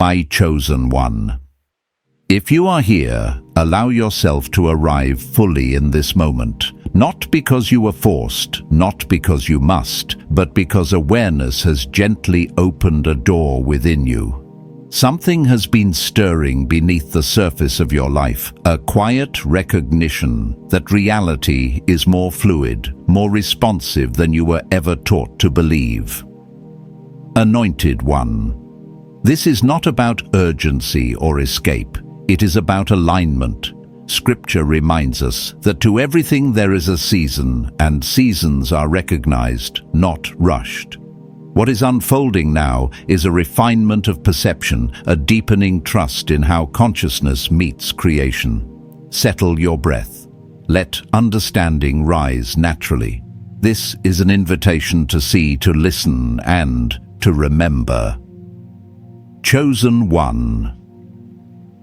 My chosen one. If you are here, allow yourself to arrive fully in this moment, not because you were forced, not because you must, but because awareness has gently opened a door within you. Something has been stirring beneath the surface of your life, a quiet recognition that reality is more fluid, more responsive than you were ever taught to believe. Anointed One. This is not about urgency or escape. It is about alignment. Scripture reminds us that to everything there is a season, and seasons are recognized, not rushed. What is unfolding now is a refinement of perception, a deepening trust in how consciousness meets creation. Settle your breath. Let understanding rise naturally. This is an invitation to see, to listen, and to remember. Chosen One.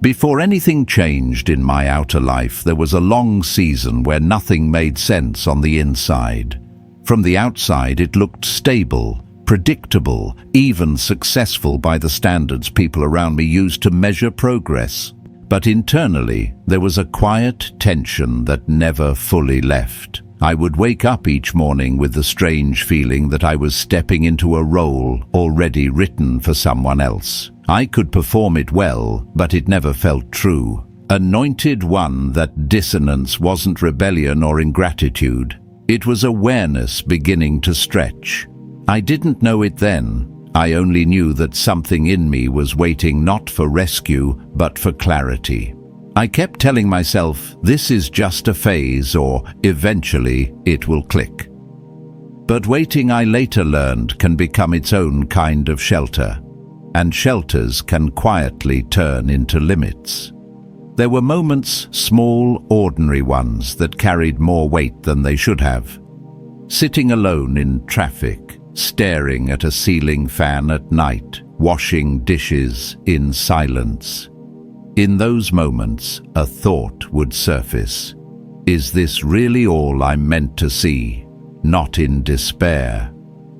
Before anything changed in my outer life, there was a long season where nothing made sense on the inside. From the outside, it looked stable, predictable, even successful by the standards people around me used to measure progress. But internally, there was a quiet tension that never fully left. I would wake up each morning with the strange feeling that I was stepping into a role already written for someone else. I could perform it well, but it never felt true. Anointed One, that dissonance wasn't rebellion or ingratitude. It was awareness beginning to stretch. I didn't know it then. I only knew that something in me was waiting not for rescue, but for clarity. I kept telling myself, this is just a phase, or eventually it will click. But waiting, I later learned, can become its own kind of shelter. And shelters can quietly turn into limits. There were moments, small, ordinary ones, that carried more weight than they should have. Sitting alone in traffic, staring at a ceiling fan at night, washing dishes in silence. In those moments, a thought would surface. Is this really all I'm meant to see? Not in despair.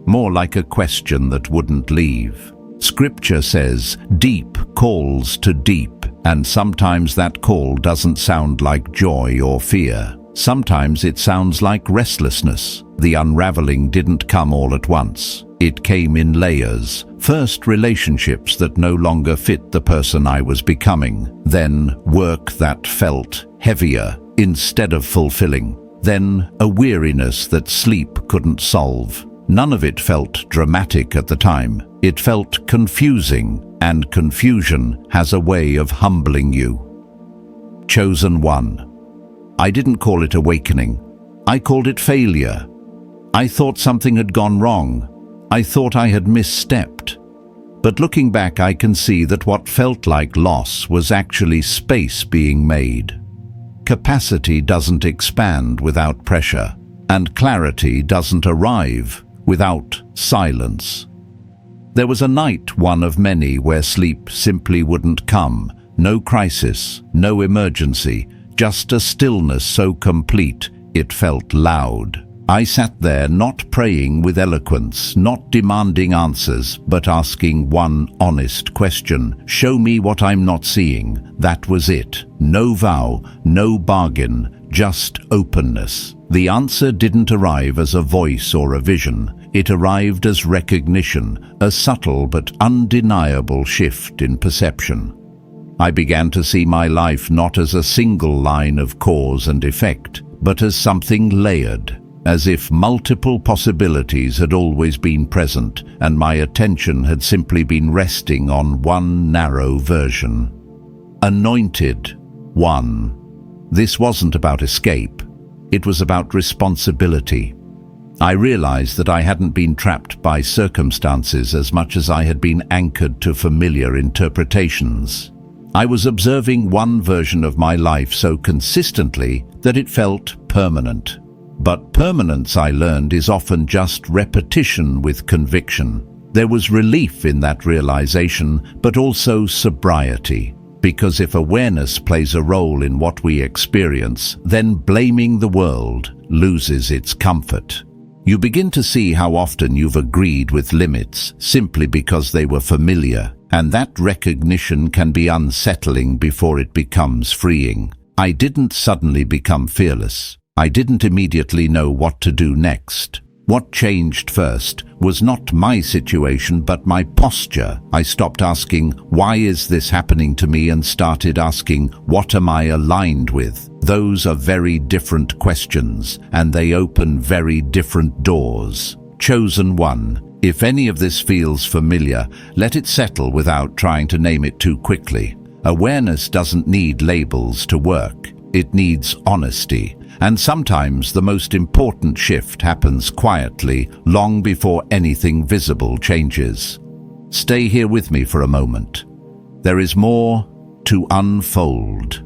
More like a question that wouldn't leave. Scripture says, deep calls to deep, and sometimes that call doesn't sound like joy or fear. Sometimes it sounds like restlessness. The unraveling didn't come all at once. It came in layers. First, relationships that no longer fit the person I was becoming. Then, work that felt heavier instead of fulfilling. Then, a weariness that sleep couldn't solve. None of it felt dramatic at the time. It felt confusing, and confusion has a way of humbling you. Chosen One. I didn't call it awakening. I called it failure. I thought something had gone wrong. I thought I had misstepped. But looking back, I can see that what felt like loss was actually space being made. Capacity doesn't expand without pressure, and clarity doesn't arrive without silence. There was a night, one of many, where sleep simply wouldn't come. No crisis, no emergency, just a stillness so complete it felt loud. I sat there not praying with eloquence, not demanding answers, but asking one honest question. Show me what I'm not seeing. That was it. No vow, no bargain, just openness. The answer didn't arrive as a voice or a vision. It arrived as recognition, a subtle but undeniable shift in perception. I began to see my life not as a single line of cause and effect, but as something layered, as if multiple possibilities had always been present and my attention had simply been resting on one narrow version. Anointed One. This wasn't about escape. It was about responsibility. I realized that I hadn't been trapped by circumstances as much as I had been anchored to familiar interpretations. I was observing one version of my life so consistently that it felt permanent. But permanence, I learned, is often just repetition with conviction. There was relief in that realization, but also sobriety. Because if awareness plays a role in what we experience, then blaming the world loses its comfort. You begin to see how often you've agreed with limits simply because they were familiar, And that recognition can be unsettling before it becomes freeing. I didn't suddenly become fearless. I didn't immediately know what to do next. What changed first was not my situation, but my posture. I stopped asking, why is this happening to me, and started asking, what am I aligned with? Those are very different questions, and they open very different doors. Chosen one. If any of this feels familiar, let it settle without trying to name it too quickly. Awareness doesn't need labels to work. It needs honesty. And sometimes the most important shift happens quietly, long before anything visible changes. Stay here with me for a moment. There is more to unfold.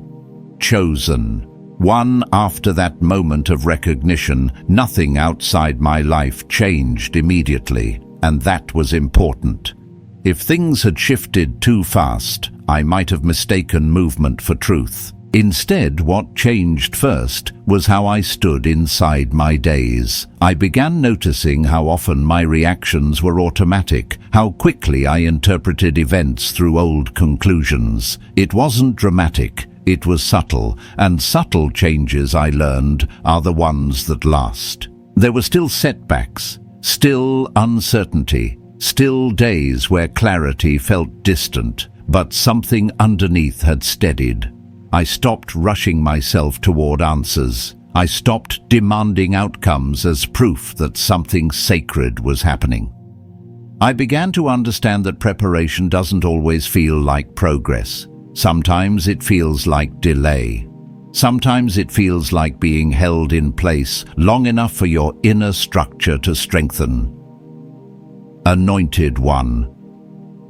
Chosen. One, after that moment of recognition, nothing outside my life changed immediately, and that was important. If things had shifted too fast, I might have mistaken movement for truth. Instead, what changed first was how I stood inside my days. I began noticing how often my reactions were automatic, how quickly I interpreted events through old conclusions. It wasn't dramatic, it was subtle, and subtle changes, I learned, are the ones that last. There were still setbacks, still uncertainty, still days where clarity felt distant, but something underneath had steadied. I stopped rushing myself toward answers. I stopped demanding outcomes as proof that something sacred was happening. I began to understand that preparation doesn't always feel like progress. Sometimes it feels like delay. Sometimes it feels like being held in place long enough for your inner structure to strengthen. Anointed one.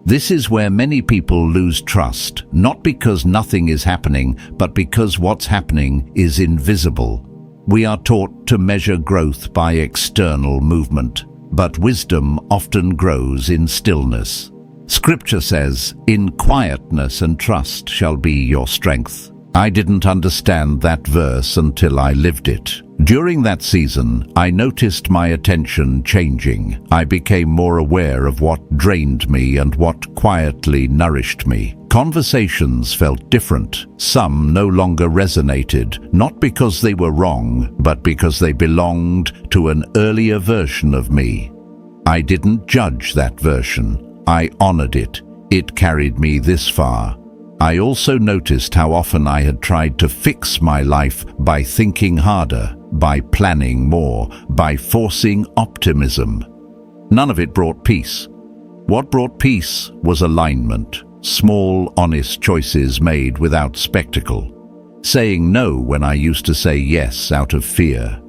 This is where many people lose trust, not because nothing is happening, but because what's happening is invisible. We are taught to measure growth by external movement, but wisdom often grows in stillness. Scripture says, "In quietness and trust shall be your strength." I didn't understand that verse until I lived it. During that season, I noticed my attention changing. I became more aware of what drained me and what quietly nourished me. Conversations felt different. Some no longer resonated, not because they were wrong, but because they belonged to an earlier version of me. I didn't judge that version. I honored it. It carried me this far. I also noticed how often I had tried to fix my life by thinking harder, by planning more, by forcing optimism. None of it brought peace. What brought peace was alignment, small, honest choices made without spectacle. Saying no when I used to say yes out of fear.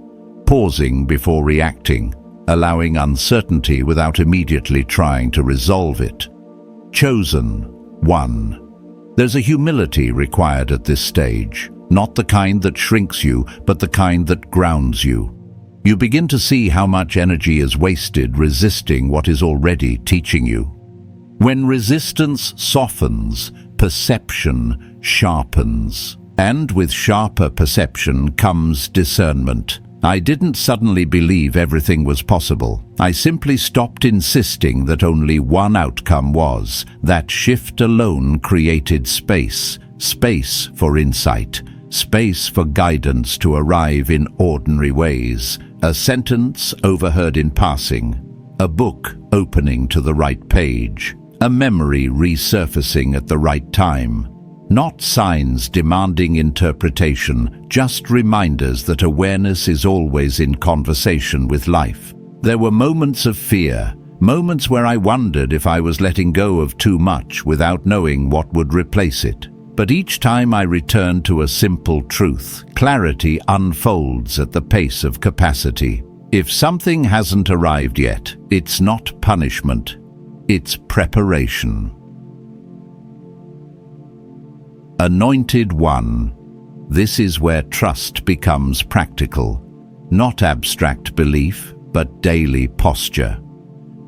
Pausing before reacting, allowing uncertainty without immediately trying to resolve it. Chosen one. There's a humility required at this stage, not the kind that shrinks you, but the kind that grounds you. You begin to see how much energy is wasted resisting what is already teaching you. When resistance softens, perception sharpens. And with sharper perception comes discernment. I didn't suddenly believe everything was possible. I simply stopped insisting that only one outcome was. That shift alone created space. Space for insight. Space for guidance to arrive in ordinary ways. A sentence overheard in passing. A book opening to the right page. A memory resurfacing at the right time. Not signs demanding interpretation, just reminders that awareness is always in conversation with life. There were moments of fear, moments where I wondered if I was letting go of too much without knowing what would replace it. But each time I returned to a simple truth, clarity unfolds at the pace of capacity. If something hasn't arrived yet, it's not punishment, it's preparation. Anointed one. This is where trust becomes practical. Not abstract belief, but daily posture.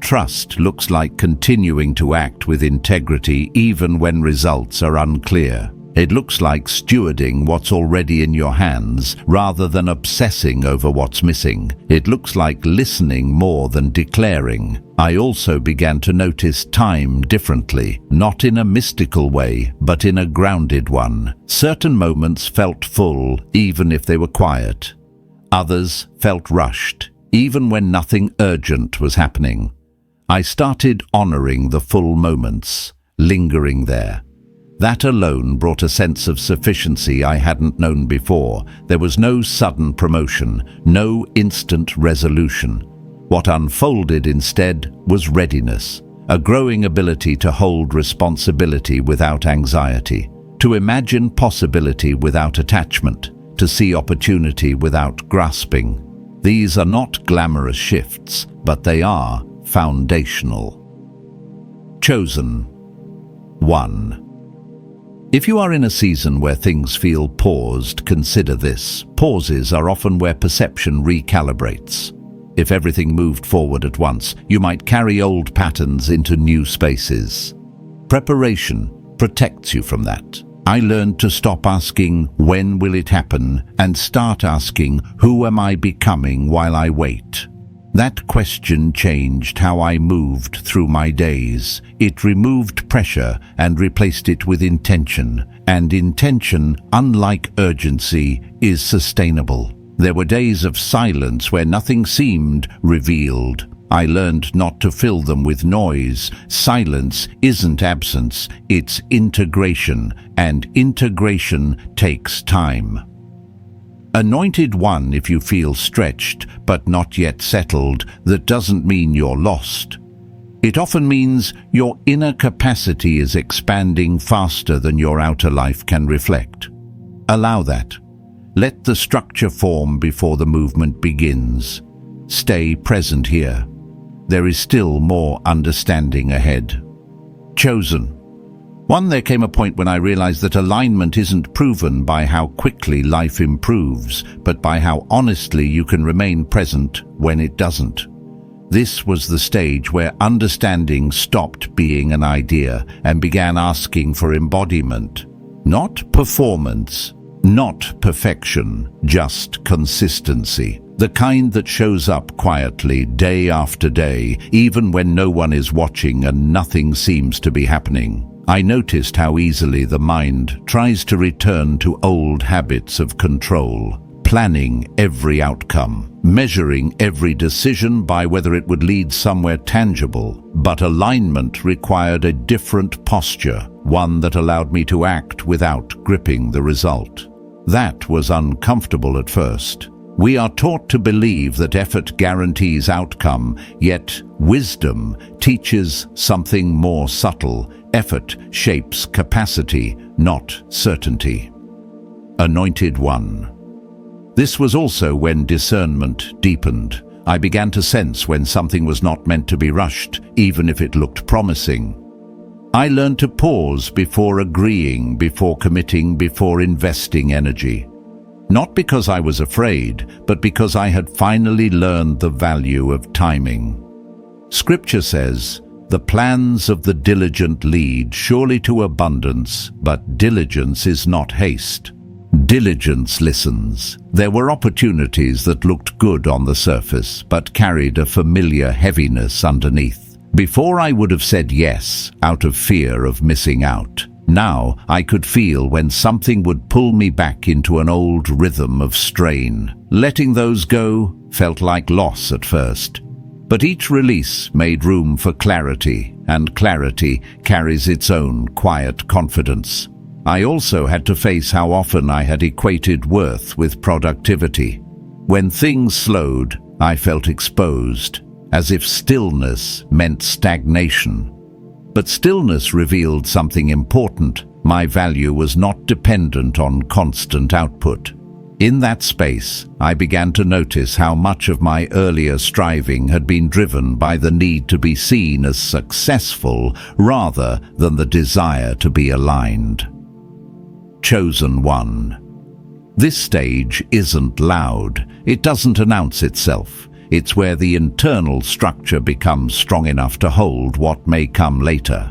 Trust looks like continuing to act with integrity even when results are unclear. It looks like stewarding what's already in your hands rather than obsessing over what's missing. It looks like listening more than declaring. I also began to notice time differently, not in a mystical way, but in a grounded one. Certain moments felt full, even if they were quiet. Others felt rushed, even when nothing urgent was happening. I started honoring the full moments, lingering there. That alone brought a sense of sufficiency I hadn't known before. There was no sudden promotion, no instant resolution. What unfolded instead was readiness, a growing ability to hold responsibility without anxiety, to imagine possibility without attachment, to see opportunity without grasping. These are not glamorous shifts, but they are foundational. Chosen. 1. If you are in a season where things feel paused, consider this. Pauses are often where perception recalibrates. If everything moved forward at once, you might carry old patterns into new spaces. Preparation protects you from that. I learned to stop asking, when will it happen, and start asking, who am I becoming while I wait? That question changed how I moved through my days. It removed pressure and replaced it with intention. And intention, unlike urgency, is sustainable. There were days of silence where nothing seemed revealed. I learned not to fill them with noise. Silence isn't absence, it's integration, and integration takes time. Anointed one, if you feel stretched but not yet settled, that doesn't mean you're lost. It often means your inner capacity is expanding faster than your outer life can reflect. Allow that. Let the structure form before the movement begins. Stay present here. There is still more understanding ahead. Chosen. 1. There came a point when I realized that alignment isn't proven by how quickly life improves, but by how honestly you can remain present when it doesn't. This was the stage where understanding stopped being an idea and began asking for embodiment. Not performance, not perfection, just consistency. The kind that shows up quietly day after day, even when no one is watching and nothing seems to be happening. I noticed how easily the mind tries to return to old habits of control, planning every outcome, measuring every decision by whether it would lead somewhere tangible. But alignment required a different posture, one that allowed me to act without gripping the result. That was uncomfortable at first. We are taught to believe that effort guarantees outcome, yet wisdom teaches something more subtle. Effort shapes capacity, not certainty. Anointed one. This was also when discernment deepened. I began to sense when something was not meant to be rushed, even if it looked promising. I learned to pause before agreeing, before committing, before investing energy. Not because I was afraid, but because I had finally learned the value of timing. Scripture says, "The plans of the diligent lead surely to abundance, but diligence is not haste." Diligence listens. There were opportunities that looked good on the surface, but carried a familiar heaviness underneath. Before I would have said yes, out of fear of missing out. Now I could feel when something would pull me back into an old rhythm of strain. Letting those go felt like loss at first. But each release made room for clarity, and clarity carries its own quiet confidence. I also had to face how often I had equated worth with productivity. When things slowed, I felt exposed, as if stillness meant stagnation. But stillness revealed something important. My value was not dependent on constant output. In that space, I began to notice how much of my earlier striving had been driven by the need to be seen as successful rather than the desire to be aligned. Chosen one. This stage isn't loud. It doesn't announce itself. It's where the internal structure becomes strong enough to hold what may come later.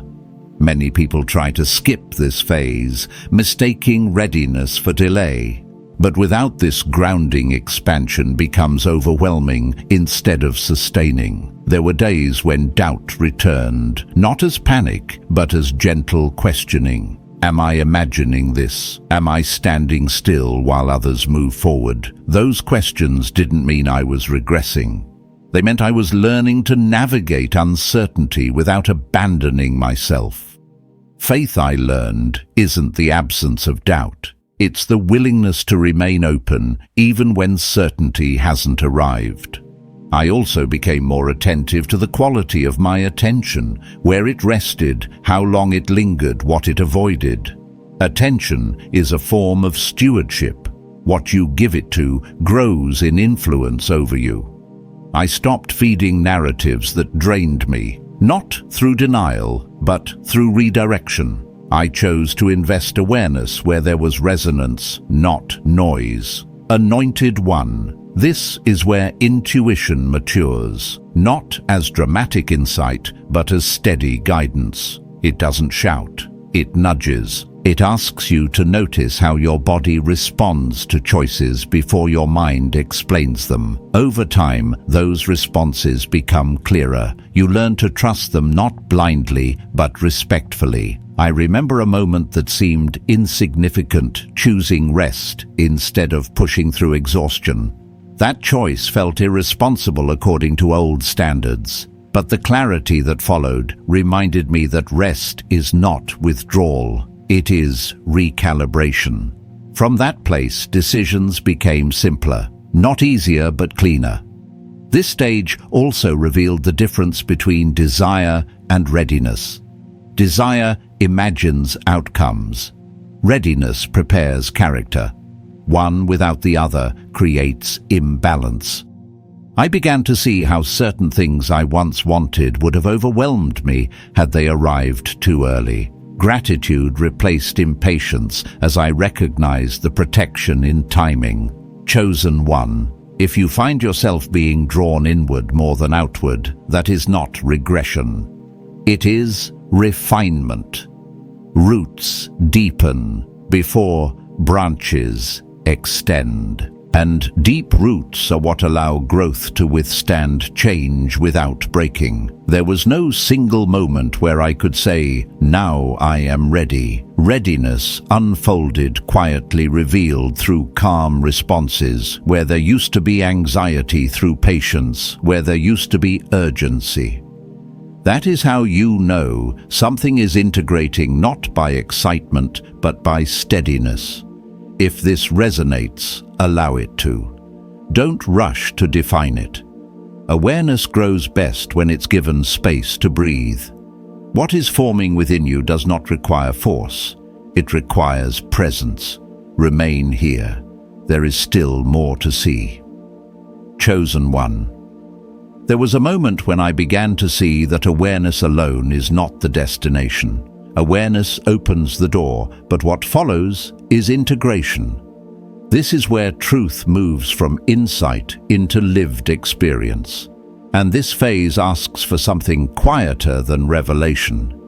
Many people try to skip this phase, mistaking readiness for delay. But without this, grounding expansion becomes overwhelming instead of sustaining. There were days when doubt returned, not as panic, but as gentle questioning. Am I imagining this? Am I standing still while others move forward? Those questions didn't mean I was regressing. They meant I was learning to navigate uncertainty without abandoning myself. Faith, I learned, isn't the absence of doubt. It's the willingness to remain open even when certainty hasn't arrived. I also became more attentive to the quality of my attention, where it rested, how long it lingered, what it avoided. Attention is a form of stewardship. What you give it to grows in influence over you. I stopped feeding narratives that drained me, not through denial, but through redirection. I chose to invest awareness where there was resonance, not noise. Anointed One. This is where intuition matures, not as dramatic insight, but as steady guidance. It doesn't shout, it nudges. It asks you to notice how your body responds to choices before your mind explains them. Over time, those responses become clearer. You learn to trust them not blindly, but respectfully. I remember a moment that seemed insignificant, choosing rest instead of pushing through exhaustion. That choice felt irresponsible according to old standards, but the clarity that followed reminded me that rest is not withdrawal. It is recalibration. From that place, decisions became simpler, not easier but cleaner. This stage also revealed the difference between desire and readiness. Desire imagines outcomes. Readiness prepares character. One without the other creates imbalance. I began to see how certain things I once wanted would have overwhelmed me had they arrived too early. Gratitude replaced impatience as I recognized the protection in timing. Chosen One. If you find yourself being drawn inward more than outward, that is not regression. It is refinement. Roots deepen before branches extend. And deep roots are what allow growth to withstand change without breaking. There was no single moment where I could say, "Now I am ready." Readiness unfolded, quietly revealed through calm responses, where there used to be anxiety through patience, where there used to be urgency. That is how you know something is integrating not by excitement, but by steadiness. If this resonates, allow it to. Don't rush to define it. Awareness grows best when it's given space to breathe. What is forming within you does not require force. It requires presence. Remain here. There is still more to see. Chosen One. There was a moment when I began to see that awareness alone is not the destination. Awareness opens the door, but what follows is integration. This is where truth moves from insight into lived experience. And this phase asks for something quieter than revelation.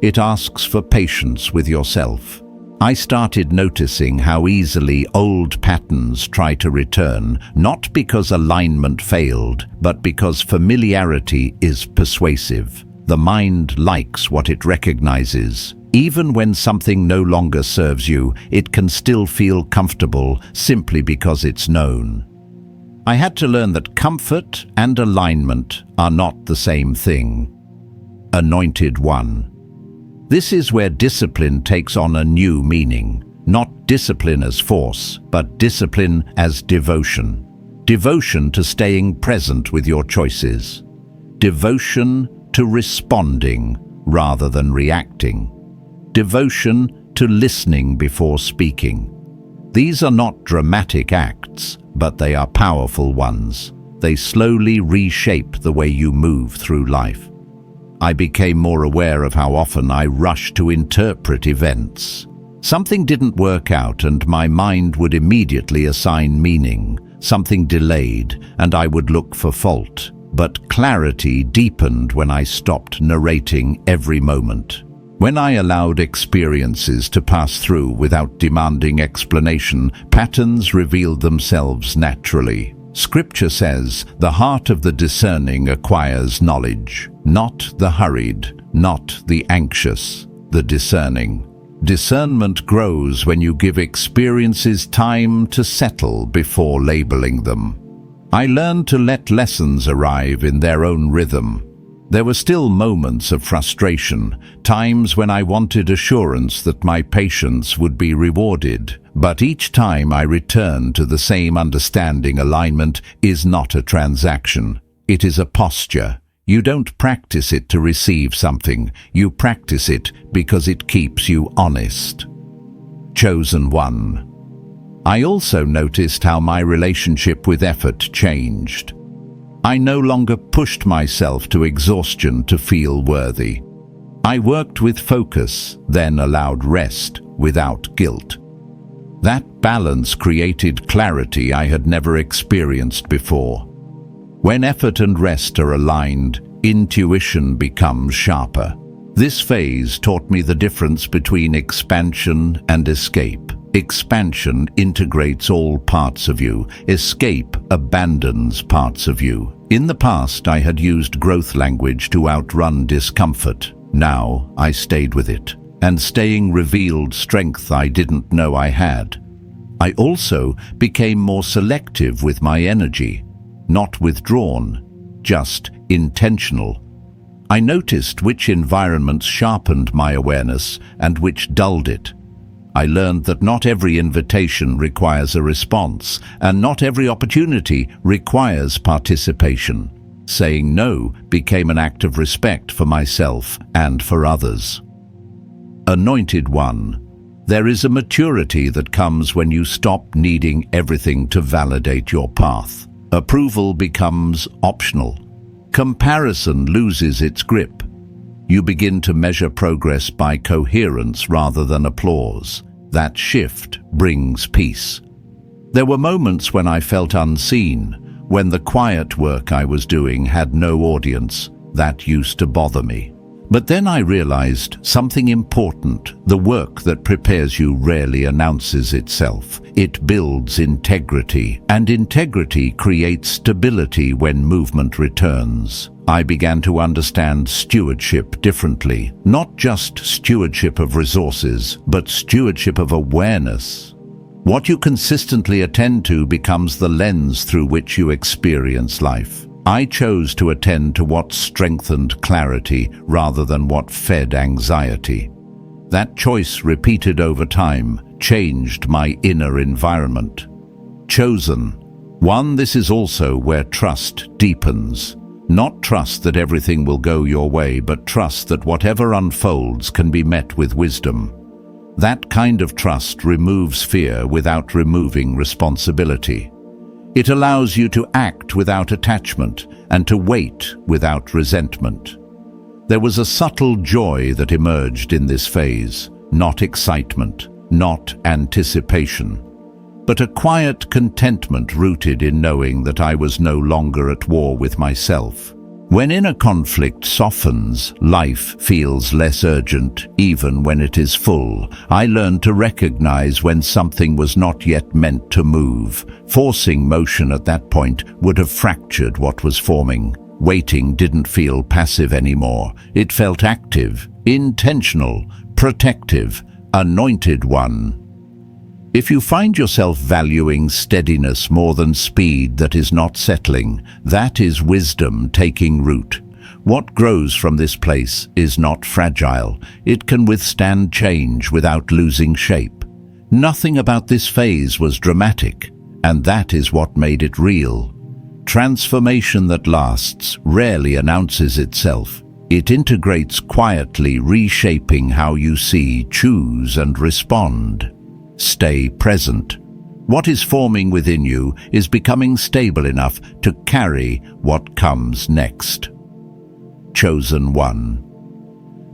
It asks for patience with yourself. I started noticing how easily old patterns try to return, not because alignment failed, but because familiarity is persuasive. The mind likes what it recognizes. Even when something no longer serves you, it can still feel comfortable simply because it's known. I had to learn that comfort and alignment are not the same thing. Anointed One. This is where discipline takes on a new meaning. Not discipline as force, but discipline as devotion. Devotion to staying present with your choices. Devotion to responding rather than reacting. Devotion to listening before speaking. These are not dramatic acts, but they are powerful ones. They slowly reshape the way you move through life. I became more aware of how often I rushed to interpret events. Something didn't work out and my mind would immediately assign meaning. Something delayed and I would look for fault. But clarity deepened when I stopped narrating every moment. When I allowed experiences to pass through without demanding explanation, patterns revealed themselves naturally. Scripture says, "The heart of the discerning acquires knowledge," not the hurried, not the anxious, the discerning. Discernment grows when you give experiences time to settle before labeling them. I learned to let lessons arrive in their own rhythm. There were still moments of frustration, times when I wanted assurance that my patience would be rewarded. But each time I returned to the same understanding, alignment is not a transaction. It is a posture. You don't practice it to receive something. You practice it because it keeps you honest. Chosen one. I also noticed how my relationship with effort changed. I no longer pushed myself to exhaustion to feel worthy. I worked with focus, then allowed rest without guilt. That balance created clarity I had never experienced before. When effort and rest are aligned, intuition becomes sharper. This phase taught me the difference between expansion and escape. Expansion integrates all parts of you. Escape abandons parts of you. In the past, I had used growth language to outrun discomfort. Now, I stayed with it, and staying revealed strength I didn't know I had. I also became more selective with my energy, not withdrawn, just intentional. I noticed which environments sharpened my awareness and which dulled it. I learned that not every invitation requires a response, and not every opportunity requires participation. Saying no became an act of respect for myself and for others. Anointed one. There is a maturity that comes when you stop needing everything to validate your path. Approval becomes optional. Comparison loses its grip. You begin to measure progress by coherence rather than applause. That shift brings peace. There were moments when I felt unseen, when the quiet work I was doing had no audience. That used to bother me. But then I realized something important. The work that prepares you rarely announces itself. It builds integrity, and integrity creates stability when movement returns. I began to understand stewardship differently. Not just stewardship of resources, but stewardship of awareness. What you consistently attend to becomes the lens through which you experience life. I chose to attend to what strengthened clarity rather than what fed anxiety. That choice, repeated over time, changed my inner environment. Chosen one. This is also where trust deepens. Not trust that everything will go your way, but trust that whatever unfolds can be met with wisdom. That kind of trust removes fear without removing responsibility. It allows you to act without attachment and to wait without resentment. There was a subtle joy that emerged in this phase, not excitement, not anticipation, but a quiet contentment rooted in knowing that I was no longer at war with myself. When inner conflict softens, life feels less urgent, even when it is full. I learned to recognize when something was not yet meant to move. Forcing motion at that point would have fractured what was forming. Waiting didn't feel passive anymore. It felt active, intentional, protective, anointed one. If you find yourself valuing steadiness more than speed that is not settling, that is wisdom taking root. What grows from this place is not fragile. It can withstand change without losing shape. Nothing about this phase was dramatic, and that is what made it real. Transformation that lasts rarely announces itself. It integrates quietly, reshaping how you see, choose, and respond. Stay present. What is forming within you is becoming stable enough to carry what comes next. Chosen one.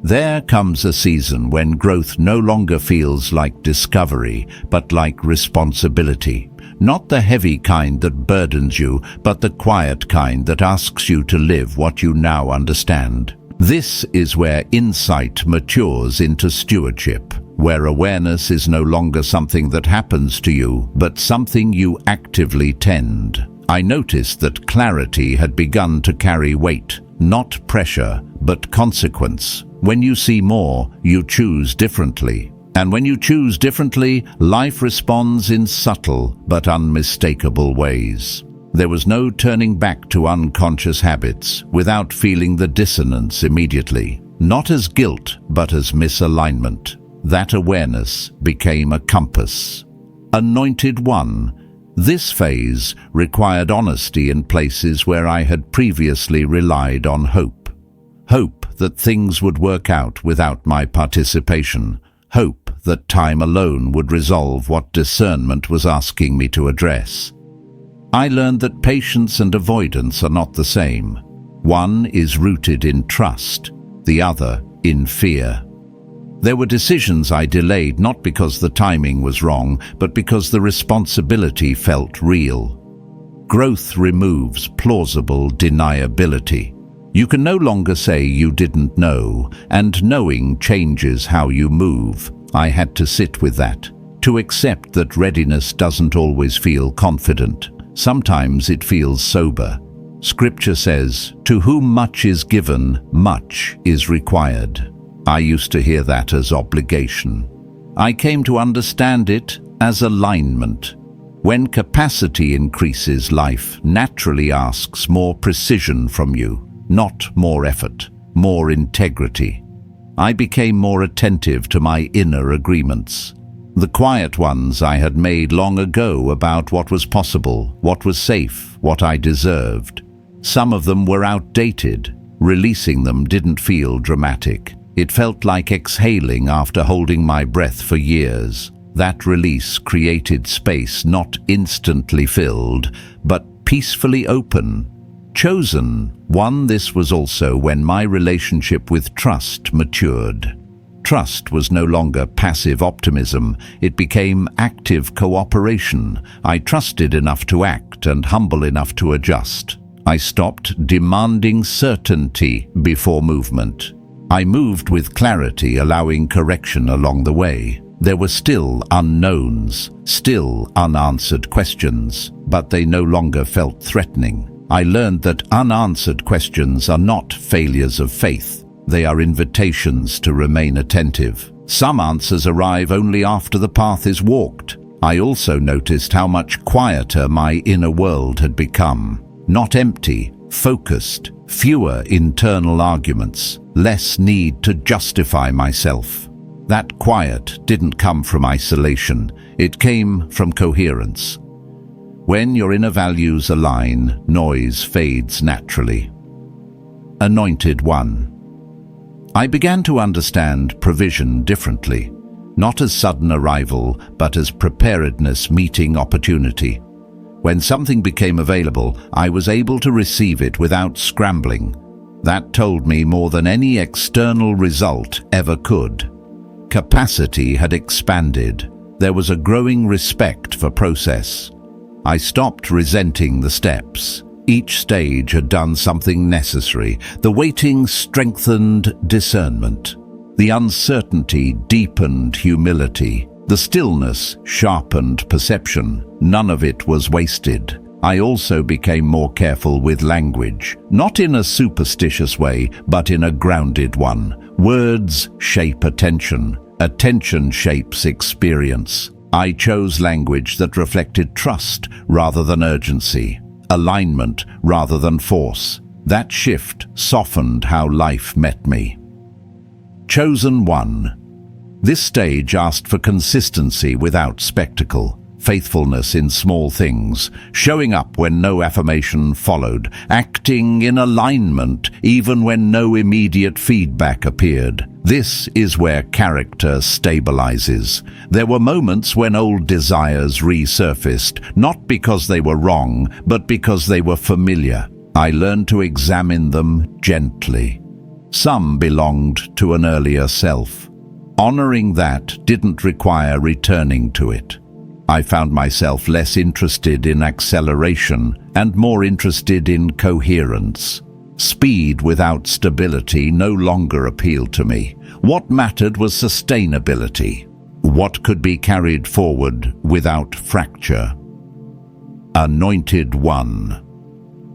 There comes a season when growth no longer feels like discovery, but like responsibility. Not the heavy kind that burdens you, but the quiet kind that asks you to live what you now understand. This is where insight matures into stewardship, where awareness is no longer something that happens to you, but something you actively tend. I noticed that clarity had begun to carry weight, not pressure, but consequence. When you see more, you choose differently. And when you choose differently, life responds in subtle but unmistakable ways. There was no turning back to unconscious habits without feeling the dissonance immediately, not as guilt, but as misalignment. That awareness became a compass. Anointed one. This phase required honesty in places where I had previously relied on hope. Hope that things would work out without my participation. Hope that time alone would resolve what discernment was asking me to address. I learned that patience and avoidance are not the same. One is rooted in trust, the other in fear. There were decisions I delayed not because the timing was wrong, but because the responsibility felt real. Growth removes plausible deniability. You can no longer say you didn't know, and knowing changes how you move. I had to sit with that, to accept that readiness doesn't always feel confident. Sometimes it feels sober. Scripture says, "To whom much is given, much is required." I used to hear that as obligation. I came to understand it as alignment. When capacity increases, life naturally asks more precision from you, not more effort, more integrity. I became more attentive to my inner agreements. The quiet ones I had made long ago about what was possible, what was safe, what I deserved. Some of them were outdated. Releasing them didn't feel dramatic. It felt like exhaling after holding my breath for years. That release created space not instantly filled, but peacefully open. Chosen one. This was also when my relationship with trust matured. Trust was no longer passive optimism, it became active cooperation. I trusted enough to act and humble enough to adjust. I stopped demanding certainty before movement. I moved with clarity, allowing correction along the way. There were still unknowns, still unanswered questions, but they no longer felt threatening. I learned that unanswered questions are not failures of faith. They are invitations to remain attentive. Some answers arrive only after the path is walked. I also noticed how much quieter my inner world had become. Not empty, focused, fewer internal arguments, less need to justify myself. That quiet didn't come from isolation, it came from coherence. When your inner values align, noise fades naturally. Anointed one. I began to understand provision differently, not as sudden arrival, but as preparedness meeting opportunity. When something became available, I was able to receive it without scrambling. That told me more than any external result ever could. Capacity had expanded. There was a growing respect for process. I stopped resenting the steps. Each stage had done something necessary. The waiting strengthened discernment. The uncertainty deepened humility. The stillness sharpened perception. None of it was wasted. I also became more careful with language, not in a superstitious way, but in a grounded one. Words shape attention. Attention shapes experience. I chose language that reflected trust rather than urgency, alignment rather than force. That shift softened how life met me. Chosen one. This stage asked for consistency without spectacle, faithfulness in small things, showing up when no affirmation followed, acting in alignment even when no immediate feedback appeared. This is where character stabilizes. There were moments when old desires resurfaced, not because they were wrong, but because they were familiar. I learned to examine them gently. Some belonged to an earlier self. Honoring that didn't require returning to it. I found myself less interested in acceleration and more interested in coherence. Speed without stability no longer appealed to me. What mattered was sustainability. What could be carried forward without fracture? Anointed One.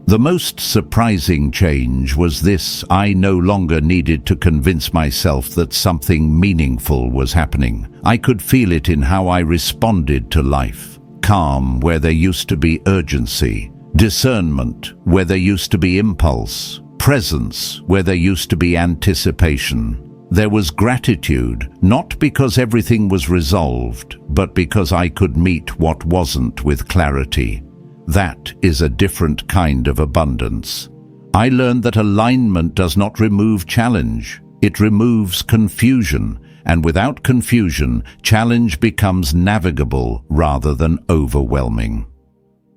The most surprising change was this: I no longer needed to convince myself that something meaningful was happening. I could feel it in how I responded to life. Calm where there used to be urgency. Discernment where there used to be impulse. Presence where there used to be anticipation. There was gratitude, not because everything was resolved, but because I could meet what wasn't with clarity. That is a different kind of abundance. I learned that alignment does not remove challenge. It removes confusion, and without confusion, challenge becomes navigable rather than overwhelming.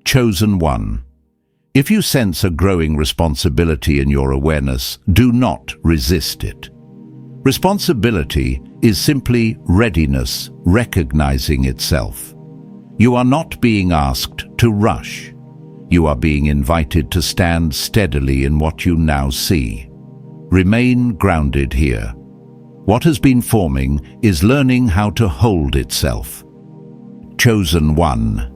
Chosen One. If you sense a growing responsibility in your awareness, do not resist it. Responsibility is simply readiness recognizing itself. You are not being asked to rush. You are being invited to stand steadily in what you now see. Remain grounded here. What has been forming is learning how to hold itself. Chosen One.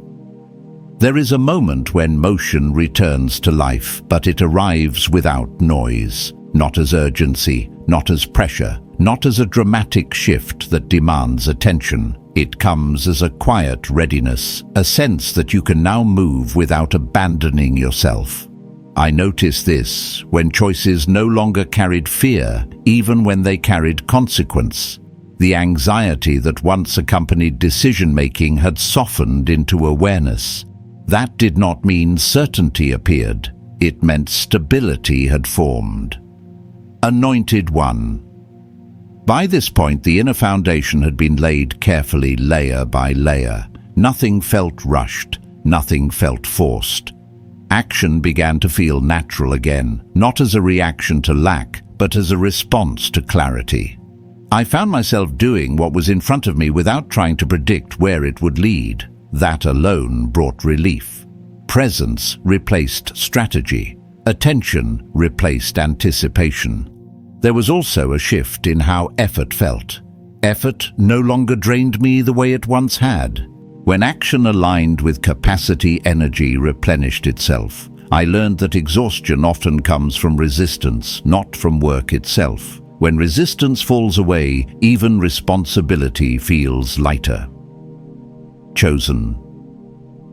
There is a moment when motion returns to life, but it arrives without noise, not as urgency, not as pressure, not as a dramatic shift that demands attention. It comes as a quiet readiness, a sense that you can now move without abandoning yourself. I noticed this when choices no longer carried fear, even when they carried consequence. The anxiety that once accompanied decision-making had softened into awareness. That did not mean certainty appeared. It meant stability had formed. Anointed One. By this point, the inner foundation had been laid carefully, layer by layer. Nothing felt rushed, nothing felt forced. Action began to feel natural again, not as a reaction to lack, but as a response to clarity. I found myself doing what was in front of me without trying to predict where it would lead. That alone brought relief. Presence replaced strategy. Attention replaced anticipation. There was also a shift in how effort felt. Effort no longer drained me the way it once had. When action aligned with capacity, energy replenished itself. I learned that exhaustion often comes from resistance, not from work itself. When resistance falls away, even responsibility feels lighter. Chosen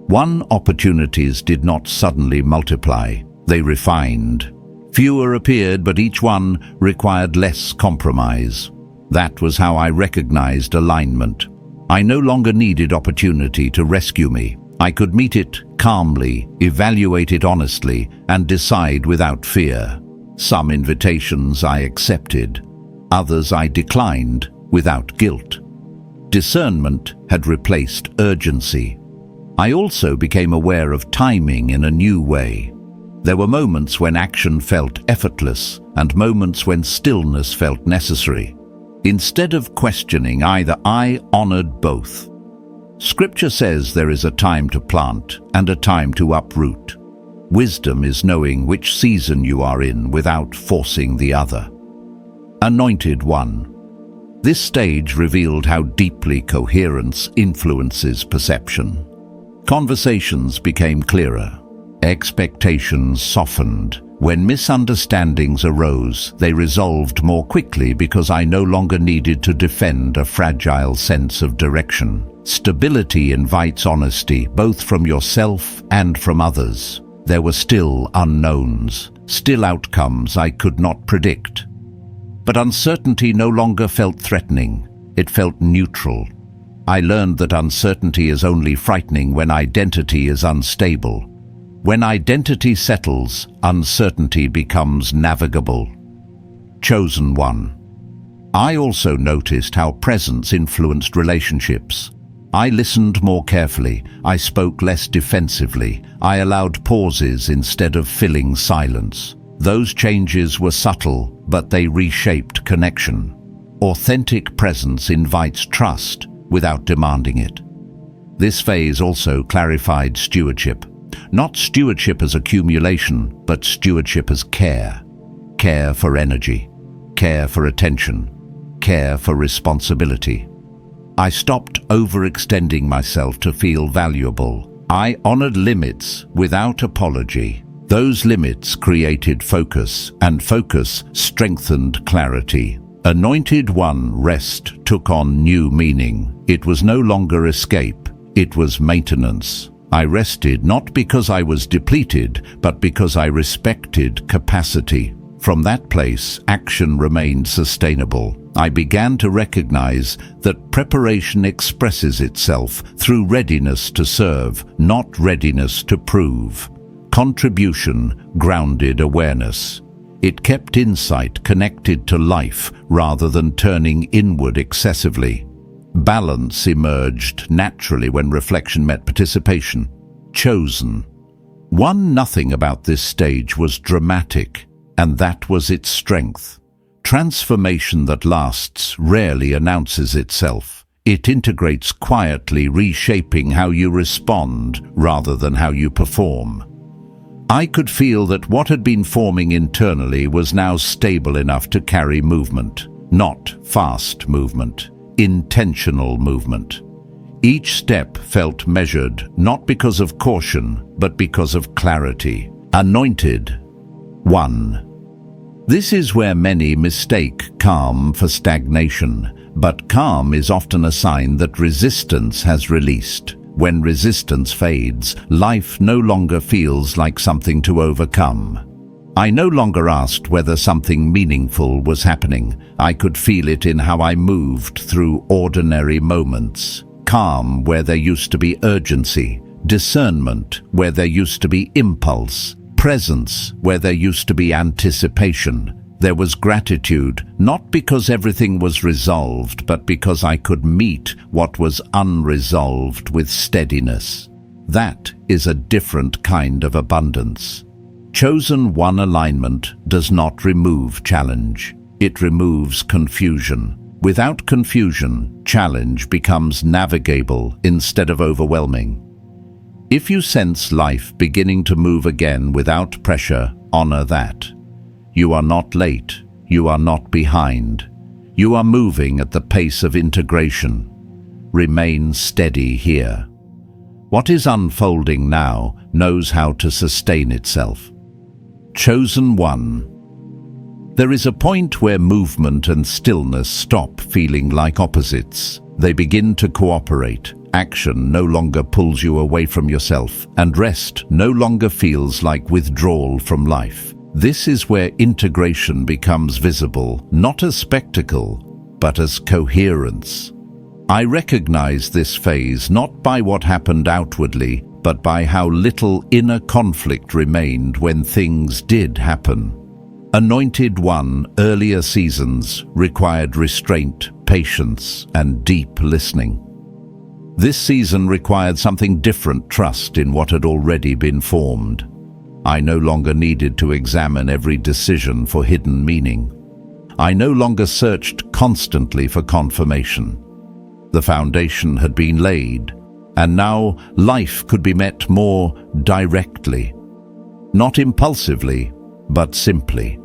One. Opportunities did not suddenly multiply. They refined. Fewer appeared, but each one required less compromise. That was how I recognized alignment. I no longer needed opportunity to rescue me. I could meet it calmly, evaluate it honestly, and decide without fear. Some invitations I accepted. Others I declined without guilt. Discernment had replaced urgency. I also became aware of timing in a new way. There were moments when action felt effortless and moments when stillness felt necessary. Instead of questioning either, I honored both. Scripture says there is a time to plant and a time to uproot. Wisdom is knowing which season you are in without forcing the other. Anointed One. This stage revealed how deeply coherence influences perception. Conversations became clearer. Expectations softened. When misunderstandings arose, they resolved more quickly because I no longer needed to defend a fragile sense of direction. Stability invites honesty, both from yourself and from others. There were still unknowns, still outcomes I could not predict. But uncertainty no longer felt threatening. It felt neutral. I learned that uncertainty is only frightening when identity is unstable. When identity settles, uncertainty becomes navigable. Chosen One. I also noticed how presence influenced relationships. I listened more carefully. I spoke less defensively. I allowed pauses instead of filling silence. Those changes were subtle, but they reshaped connection. Authentic presence invites trust without demanding it. This phase also clarified stewardship. Not stewardship as accumulation, but stewardship as care. care for energy, care for attention, care for responsibility. I stopped overextending myself to feel valuable. I honored limits without apology. Those limits created focus, and focus strengthened clarity. Anointed One rest took on new meaning. It was no longer escape, it was maintenance. I rested not because I was depleted, but because I respected capacity. From that place, action remained sustainable. I began to recognize that preparation expresses itself through readiness to serve, not readiness to prove. Contribution grounded awareness. It kept insight connected to life rather than turning inward excessively. Balance emerged naturally when reflection met participation. Chosen. Nothing about this stage was dramatic, and that was its strength. Transformation that lasts rarely announces itself. It integrates quietly, reshaping how you respond rather than how you perform. I could feel that what had been forming internally was now stable enough to carry movement. Not fast movement, intentional movement. Each step felt measured, not because of caution, but because of clarity. Anointed One. This is where many mistake calm for stagnation, but calm is often a sign that resistance has released. When resistance fades, life no longer feels like something to overcome. I no longer asked whether something meaningful was happening. I could feel it in how I moved through ordinary moments. Calm where there used to be urgency, discernment where there used to be impulse, presence where there used to be anticipation. There was gratitude, not because everything was resolved, but because I could meet what was unresolved with steadiness. That is a different kind of abundance. Chosen One alignment does not remove challenge. It removes confusion. Without confusion, challenge becomes navigable instead of overwhelming. If you sense life beginning to move again without pressure, honor that. You are not late. You are not behind. You are moving at the pace of integration. Remain steady here. What is unfolding now knows how to sustain itself. Chosen One. There is a point where movement and stillness stop feeling like opposites. They begin to cooperate. Action no longer pulls you away from yourself, and rest no longer feels like withdrawal from life. This is where integration becomes visible, not as spectacle, but as coherence. I recognize this phase not by what happened outwardly, but by how little inner conflict remained when things did happen. Anointed One, earlier seasons required restraint, patience, and deep listening. This season required something different: trust in what had already been formed. I no longer needed to examine every decision for hidden meaning. I no longer searched constantly for confirmation. The foundation had been laid, and now life could be met more directly. Not impulsively, but simply.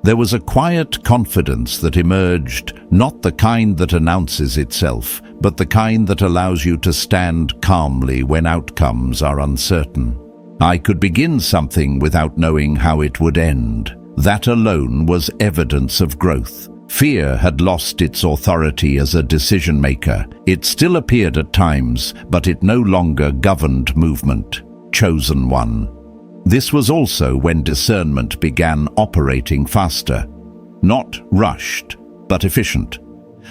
There was a quiet confidence that emerged, not the kind that announces itself, but the kind that allows you to stand calmly when outcomes are uncertain. I could begin something without knowing how it would end. That alone was evidence of growth. Fear had lost its authority as a decision maker. It still appeared at times, but it no longer governed movement. Chosen One. This was also when discernment began operating faster. Not rushed, but efficient.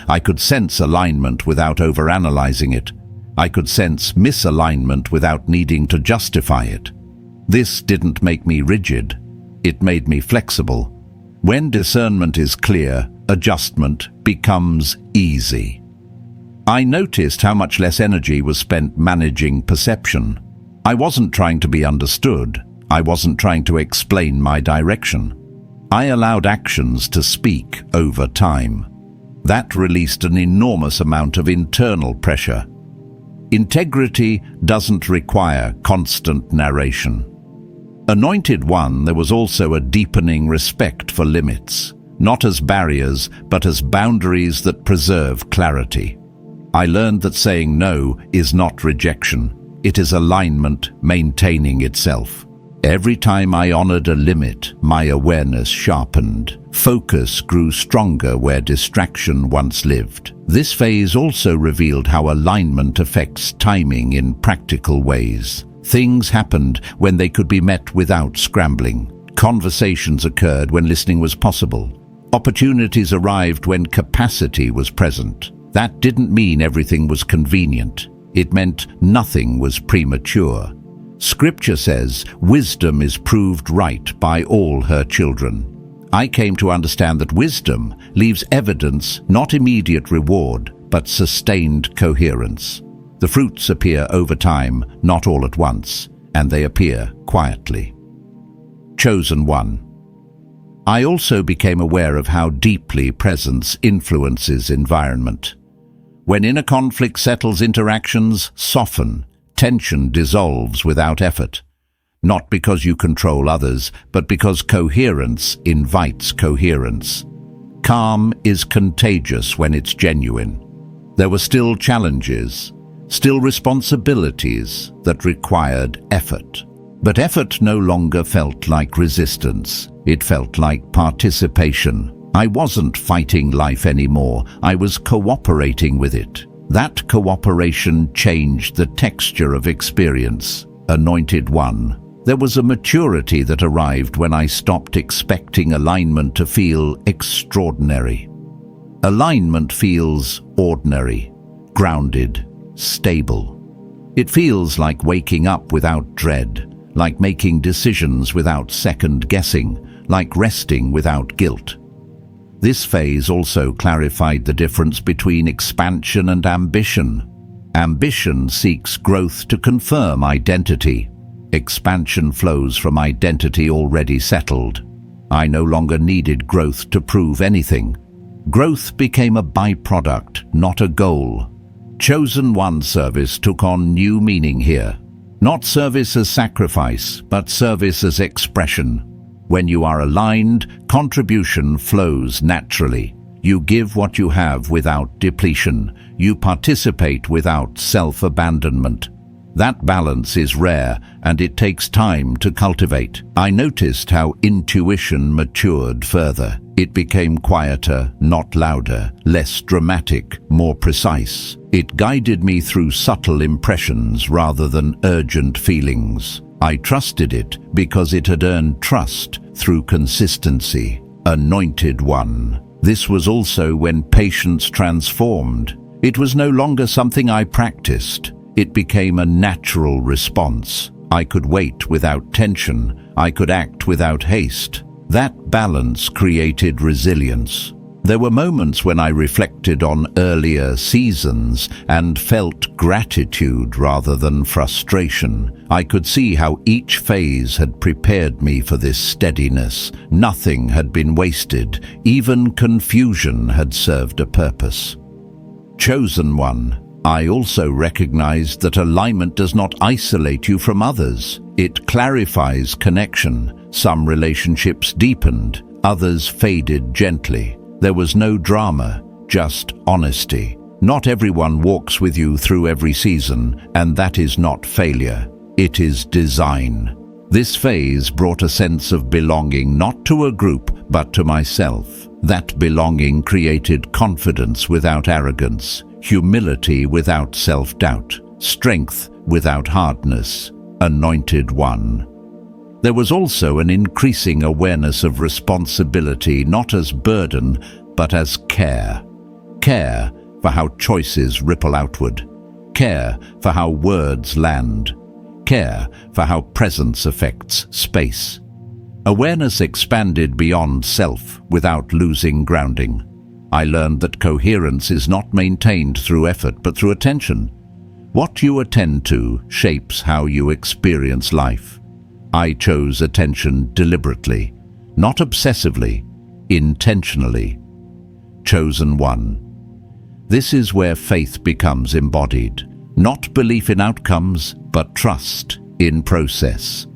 I could sense alignment without overanalyzing it. I could sense misalignment without needing to justify it. This didn't make me rigid. It made me flexible. When discernment is clear, adjustment becomes easy. I noticed how much less energy was spent managing perception. I wasn't trying to be understood. I wasn't trying to explain my direction. I allowed actions to speak over time. That released an enormous amount of internal pressure. Integrity doesn't require constant narration. Anointed One, there was also a deepening respect for limits, not as barriers, but as boundaries that preserve clarity. I learned that saying no is not rejection. It is alignment maintaining itself. Every time I honored a limit, my awareness sharpened. Focus grew stronger where distraction once lived. This phase also revealed how alignment affects timing in practical ways. Things happened when they could be met without scrambling. Conversations occurred when listening was possible. Opportunities arrived when capacity was present. That didn't mean everything was convenient. It meant nothing was premature. Scripture says, "Wisdom is proved right by all her children." I came to understand that wisdom leaves evidence, not immediate reward, but sustained coherence. The fruits appear over time, not all at once, and they appear quietly. Chosen One. I also became aware of how deeply presence influences environment. When inner conflict settles, interactions soften. Tension dissolves without effort. Not because you control others, but because coherence invites coherence. Calm is contagious when it's genuine. There were still challenges, still responsibilities that required effort. But effort no longer felt like resistance. It felt like participation. I wasn't fighting life anymore. I was cooperating with it. That cooperation changed the texture of experience. Anointed One. There was a maturity that arrived when I stopped expecting alignment to feel extraordinary. Alignment feels ordinary, grounded, stable. It feels like waking up without dread, like making decisions without second guessing, like resting without guilt. This phase also clarified the difference between expansion and ambition. Ambition seeks growth to confirm identity. Expansion flows from identity already settled. I no longer needed growth to prove anything. Growth became a byproduct, not a goal. Chosen One service took on new meaning here. Not service as sacrifice, but service as expression. When you are aligned, contribution flows naturally. You give what you have without depletion. You participate without self-abandonment. That balance is rare, and it takes time to cultivate. I noticed how intuition matured further. It became quieter, not louder, less dramatic, more precise. It guided me through subtle impressions rather than urgent feelings. I trusted it because it had earned trust through consistency. Anointed One. This was also when patience transformed. It was no longer something I practiced. It became a natural response. I could wait without tension. I could act without haste. That balance created resilience. There were moments when I reflected on earlier seasons and felt gratitude rather than frustration. I could see how each phase had prepared me for this steadiness. Nothing had been wasted. Even confusion had served a purpose. Chosen One. I also recognized that alignment does not isolate you from others. It clarifies connection. Some relationships deepened, others faded gently. There was no drama, just honesty. Not everyone walks with you through every season, and that is not failure. It is design. This phase brought a sense of belonging not to a group, but to myself. That belonging created confidence without arrogance, humility without self-doubt, strength without hardness. Anointed One. There was also an increasing awareness of responsibility, not as burden, but as care. Care for how choices ripple outward. Care for how words land. Care for how presence affects space. Awareness expanded beyond self without losing grounding. I learned that coherence is not maintained through effort, but through attention. What you attend to shapes how you experience life. I chose attention deliberately, not obsessively, intentionally. Chosen One. This is where faith becomes embodied. Not belief in outcomes, but trust in process.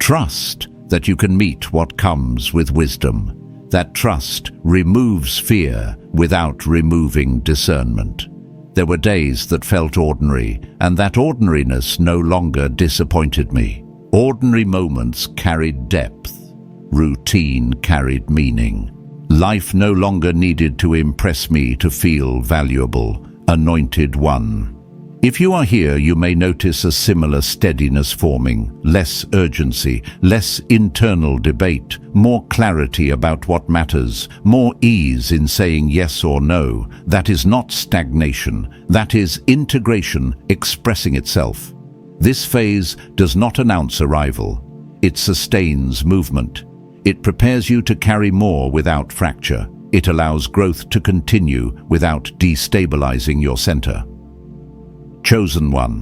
Trust that you can meet what comes with wisdom. That trust removes fear without removing discernment. There were days that felt ordinary, and that ordinariness no longer disappointed me. Ordinary moments carried depth. Routine carried meaning. Life no longer needed to impress me to feel valuable. Anointed one. If you are here, you may notice a similar steadiness forming, less urgency, less internal debate, more clarity about what matters, more ease in saying yes or no. That is not stagnation, that is integration expressing itself. This phase does not announce arrival. It sustains movement. It prepares you to carry more without fracture. It allows growth to continue without destabilizing your center. Chosen one.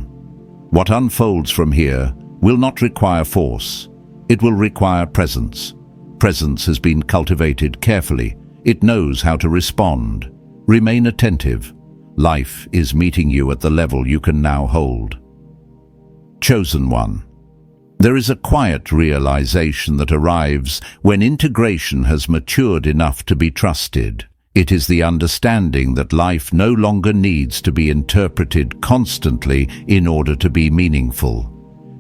What unfolds from here will not require force. It will require presence. Presence has been cultivated carefully. It knows how to respond. Remain attentive. Life is meeting you at the level you can now hold. Chosen one. There is a quiet realization that arrives when integration has matured enough to be trusted. It is the understanding that life no longer needs to be interpreted constantly in order to be meaningful.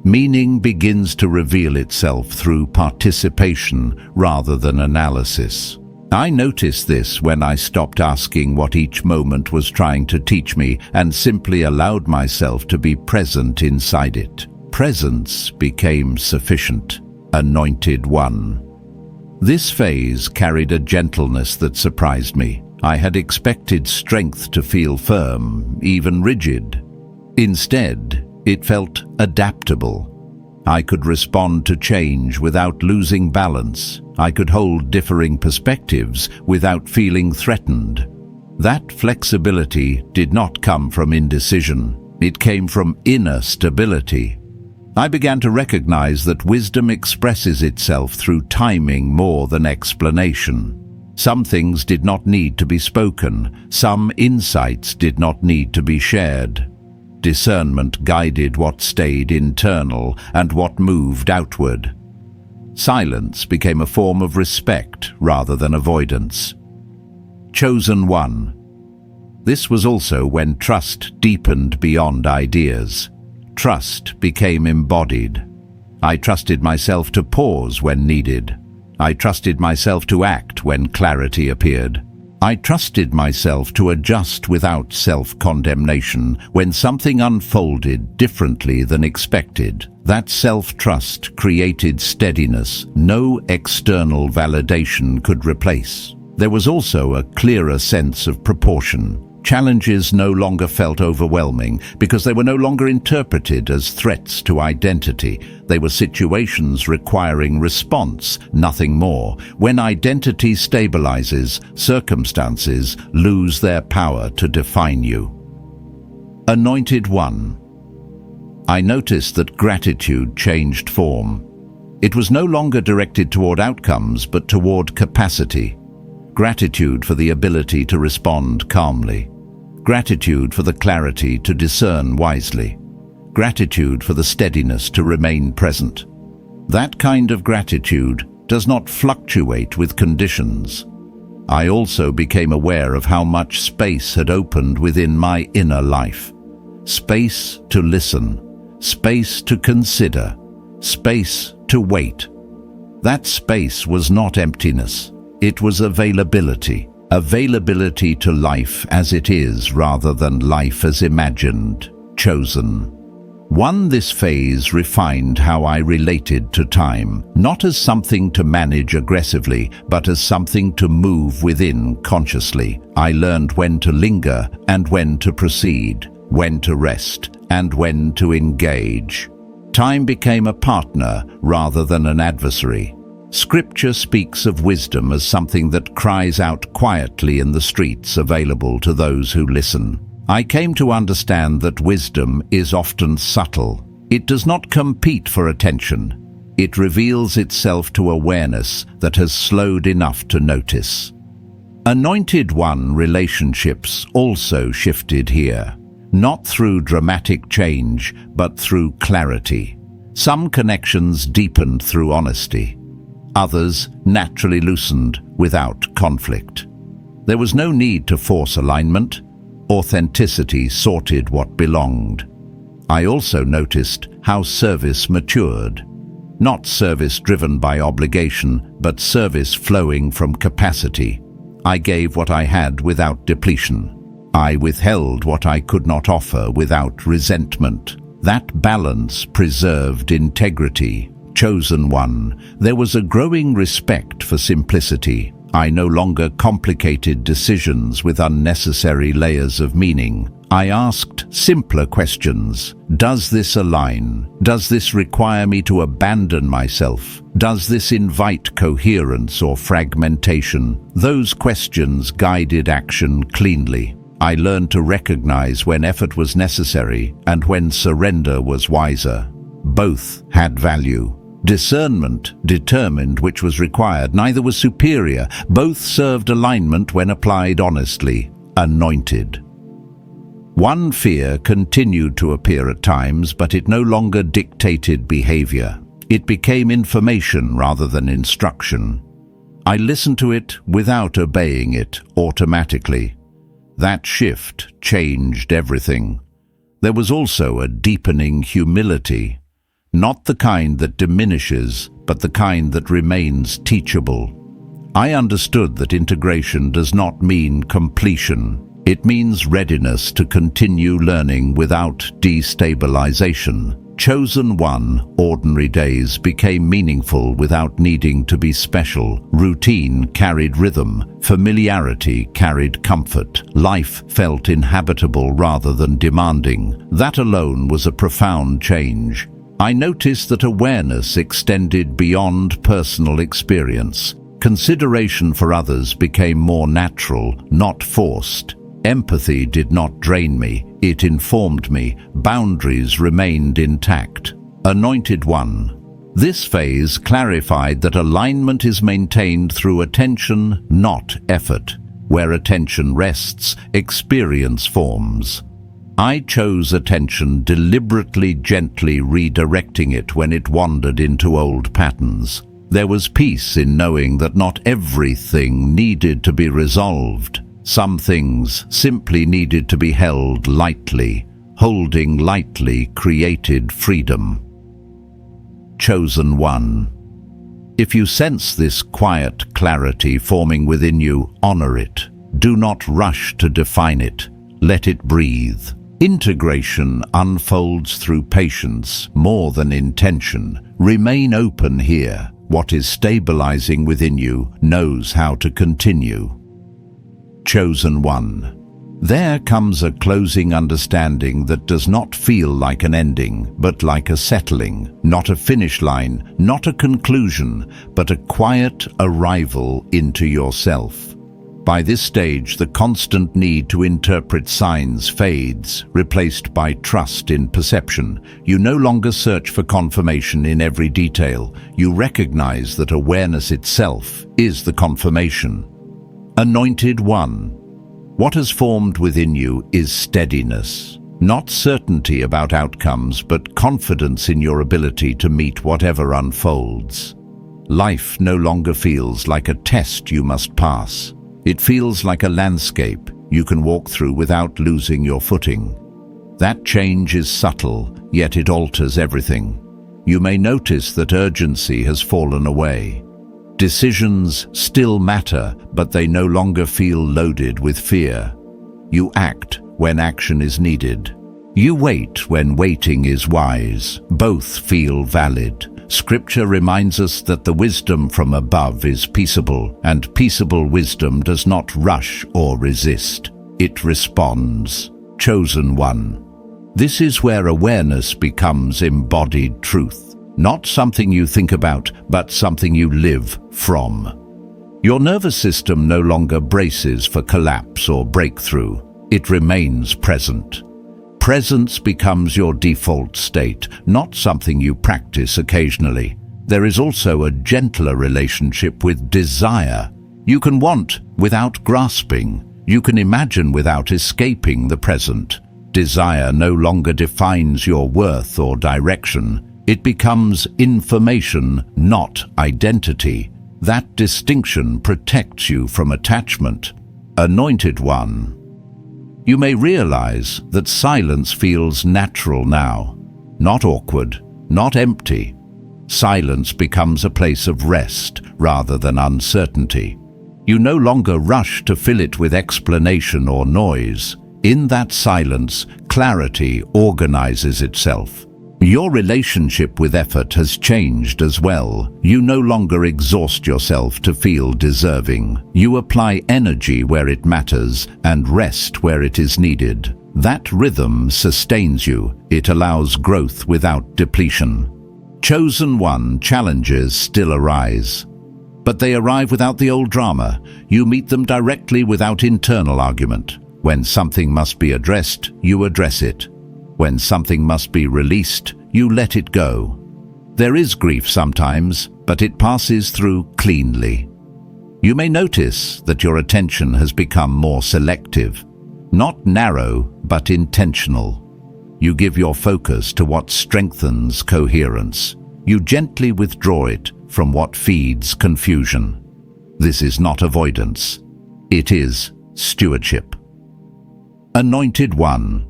Meaning begins to reveal itself through participation rather than analysis. I noticed this when I stopped asking what each moment was trying to teach me and simply allowed myself to be present inside it. Presence became sufficient. Anointed one. This phase carried a gentleness that surprised me. I had expected strength to feel firm, even rigid. Instead, it felt adaptable. I could respond to change without losing balance. I could hold differing perspectives without feeling threatened. That flexibility did not come from indecision. It came from inner stability. I began to recognize that wisdom expresses itself through timing more than explanation. Some things did not need to be spoken. Some insights did not need to be shared. Discernment guided what stayed internal and what moved outward. Silence became a form of respect rather than avoidance. Chosen one. This was also when trust deepened beyond ideas. Trust became embodied. I trusted myself to pause when needed. I trusted myself to act when clarity appeared. I trusted myself to adjust without self-condemnation when something unfolded differently than expected. That self-trust created steadiness no external validation could replace. There was also a clearer sense of proportion. Challenges no longer felt overwhelming because they were no longer interpreted as threats to identity. They were situations requiring response, nothing more. When identity stabilizes, circumstances lose their power to define you. Anointed one. I noticed that gratitude changed form. It was no longer directed toward outcomes but toward capacity. Gratitude for the ability to respond calmly. Gratitude for the clarity to discern wisely. Gratitude for the steadiness to remain present. That kind of gratitude does not fluctuate with conditions. I also became aware of how much space had opened within my inner life. Space to listen. Space to consider. Space to wait. That space was not emptiness. It was availability. Availability to life as it is rather than life as imagined, chosen. One, this phase refined how I related to time, not as something to manage aggressively, but as something to move within consciously. I learned when to linger and when to proceed, when to rest and when to engage. Time became a partner rather than an adversary. Scripture speaks of wisdom as something that cries out quietly in the streets, available to those who listen. I came to understand that wisdom is often subtle. It does not compete for attention. It reveals itself to awareness that has slowed enough to notice. Anointed one relationships also shifted here, not through dramatic change, but through clarity. Some connections deepened through honesty. Others naturally loosened without conflict. There was no need to force alignment. Authenticity sorted what belonged. I also noticed how service matured. Not service driven by obligation, but service flowing from capacity. I gave what I had without depletion. I withheld what I could not offer without resentment. That balance preserved integrity. Chosen one, there was a growing respect for simplicity. I no longer complicated decisions with unnecessary layers of meaning. I asked simpler questions. Does this align? Does this require me to abandon myself? Does this invite coherence or fragmentation? Those questions guided action cleanly. I learned to recognize when effort was necessary and when surrender was wiser. Both had value. Discernment determined which was required. Neither was superior. Both served alignment when applied honestly. Anointed. One fear continued to appear at times, but it no longer dictated behavior. It became information rather than instruction. I listened to it without obeying it automatically. That shift changed everything. There was also a deepening humility. Not the kind that diminishes, but the kind that remains teachable. I understood that integration does not mean completion. It means readiness to continue learning without destabilization. Chosen one, ordinary days became meaningful without needing to be special. Routine carried rhythm. Familiarity carried comfort. Life felt inhabitable rather than demanding. That alone was a profound change. I noticed that awareness extended beyond personal experience. Consideration for others became more natural, not forced. Empathy did not drain me, it informed me. Boundaries remained intact. Anointed one. This phase clarified that alignment is maintained through attention, not effort. Where attention rests, experience forms. I chose attention, deliberately, gently redirecting it when it wandered into old patterns. There was peace in knowing that not everything needed to be resolved. Some things simply needed to be held lightly. Holding lightly created freedom. Chosen one. If you sense this quiet clarity forming within you, honor it. Do not rush to define it. Let it breathe. Integration unfolds through patience more than intention. Remain open here. What is stabilizing within you knows how to continue. Chosen one. There comes a closing understanding that does not feel like an ending, but like a settling. Not a finish line, not a conclusion, but a quiet arrival into yourself. By this stage, the constant need to interpret signs fades, replaced by trust in perception. You no longer search for confirmation in every detail. You recognize that awareness itself is the confirmation. Anointed one. What has formed within you is steadiness. Not certainty about outcomes, but confidence in your ability to meet whatever unfolds. Life no longer feels like a test you must pass. It feels like a landscape you can walk through without losing your footing. That change is subtle, yet it alters everything. You may notice that urgency has fallen away. Decisions still matter, but they no longer feel loaded with fear. You act when action is needed. You wait when waiting is wise. Both feel valid. Scripture reminds us that the wisdom from above is peaceable, and peaceable wisdom does not rush or resist. It responds. Chosen one. This is where awareness becomes embodied truth. Not something you think about, but something you live from. Your nervous system no longer braces for collapse or breakthrough. It remains present. Presence becomes your default state, not something you practice occasionally. There is also a gentler relationship with desire. You can want without grasping. You can imagine without escaping the present. Desire no longer defines your worth or direction. It becomes information, not identity. That distinction protects you from attachment. Anointed One, you may realize that silence feels natural now, not awkward, not empty. Silence becomes a place of rest rather than uncertainty. You no longer rush to fill it with explanation or noise. In that silence, clarity organizes itself. Your relationship with effort has changed as well. You no longer exhaust yourself to feel deserving. You apply energy where it matters and rest where it is needed. That rhythm sustains you. It allows growth without depletion. Chosen One, challenges still arise, but they arrive without the old drama. You meet them directly without internal argument. When something must be addressed, you address it. When something must be released, you let it go. There is grief sometimes, but it passes through cleanly. You may notice that your attention has become more selective, not narrow, but intentional. You give your focus to what strengthens coherence. You gently withdraw it from what feeds confusion. This is not avoidance. It is stewardship. Anointed One,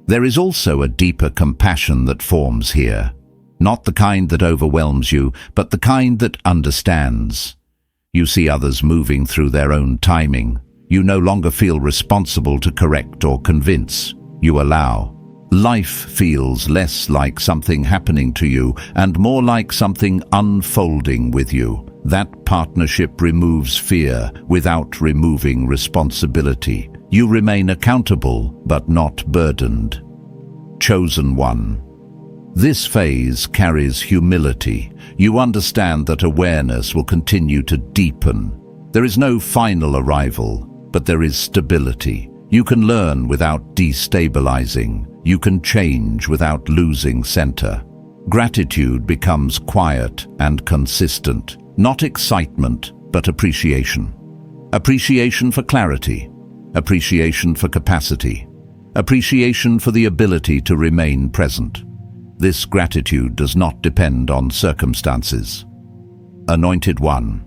there is also a deeper compassion that forms here. Not the kind that overwhelms you, but the kind that understands. You see others moving through their own timing. You no longer feel responsible to correct or convince. You allow. Life feels less like something happening to you and more like something unfolding with you. That partnership removes fear without removing responsibility. You remain accountable but not burdened. Chosen One, this phase carries humility. You understand that awareness will continue to deepen. There is no final arrival, but there is stability. You can learn without destabilizing. You can change without losing center. Gratitude becomes quiet and consistent. Not excitement, but appreciation. Appreciation for clarity. Appreciation for capacity. Appreciation for the ability to remain present. This gratitude does not depend on circumstances. Anointed One,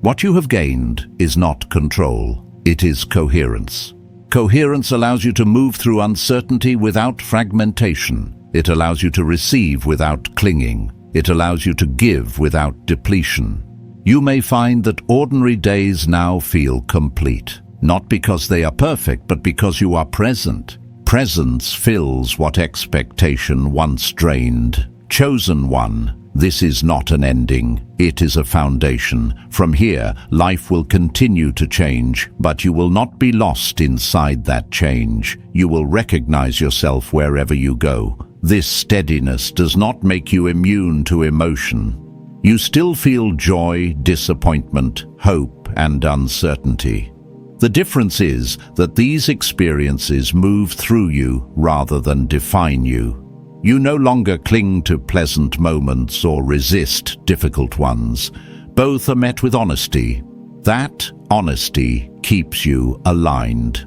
what you have gained is not control, it is coherence. Coherence allows you to move through uncertainty without fragmentation. It allows you to receive without clinging. It allows you to give without depletion. You may find that ordinary days now feel complete, not because they are perfect, but because you are present. Presence fills what expectation once drained. Chosen One, this is not an ending, it is a foundation. From here, life will continue to change, but you will not be lost inside that change. You will recognize yourself wherever you go. This steadiness does not make you immune to emotion. You still feel joy, disappointment, hope, and uncertainty. The difference is that these experiences move through you rather than define you. You no longer cling to pleasant moments or resist difficult ones. Both are met with honesty. That honesty keeps you aligned.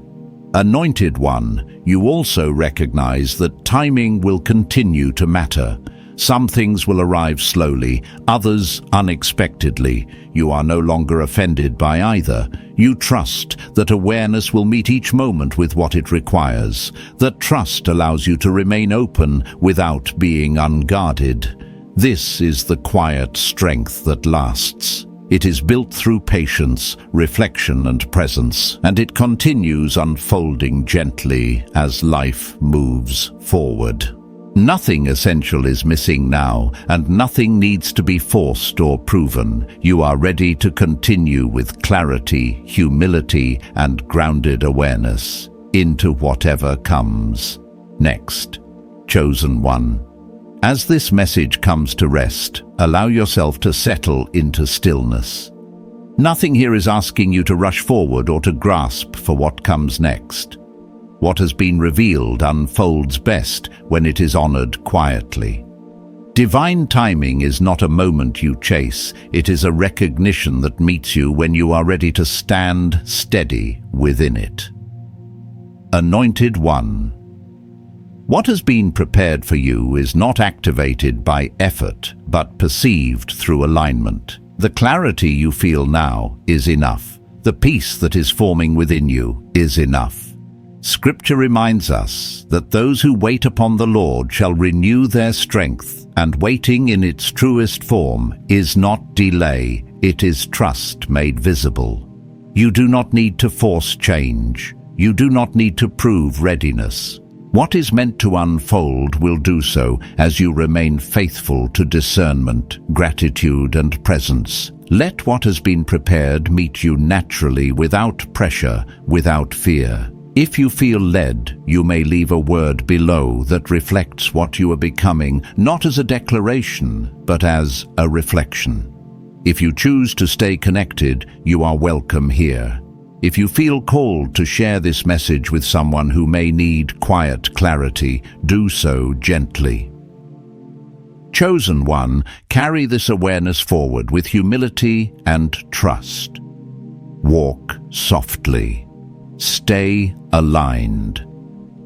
Anointed One, you also recognize that timing will continue to matter. Some things will arrive slowly, others unexpectedly. You are no longer offended by either. You trust that awareness will meet each moment with what it requires. That trust allows you to remain open without being unguarded. This is the quiet strength that lasts. It is built through patience, reflection, and presence, and it continues unfolding gently as life moves forward. Nothing essential is missing now, and nothing needs to be forced or proven. You are ready to continue with clarity, humility, and grounded awareness into whatever comes next. Chosen One, as this message comes to rest, allow yourself to settle into stillness. Nothing here is asking you to rush forward or to grasp for what comes next. What has been revealed unfolds best when it is honored quietly. Divine timing is not a moment you chase, it is a recognition that meets you when you are ready to stand steady within it. Anointed One, What has been prepared for you is not activated by effort, but perceived through alignment. The clarity you feel now is enough. The peace that is forming within you is enough. Scripture reminds us that those who wait upon the Lord shall renew their strength, and waiting in its truest form is not delay, it is trust made visible. You do not need to force change. You do not need to prove readiness. What is meant to unfold will do so as you remain faithful to discernment, gratitude, and presence. Let what has been prepared meet you naturally, without pressure, without fear. If you feel led, you may leave a word below that reflects what you are becoming, not as a declaration, but as a reflection. If you choose to stay connected, you are welcome here. If you feel called to share this message with someone who may need quiet clarity, do so gently. Chosen one, carry this awareness forward with humility and trust. Walk softly, stay aligned,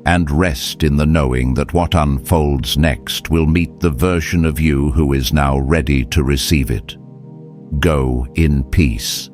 and rest in the knowing that what unfolds next will meet the version of you who is now ready to receive it. Go in peace.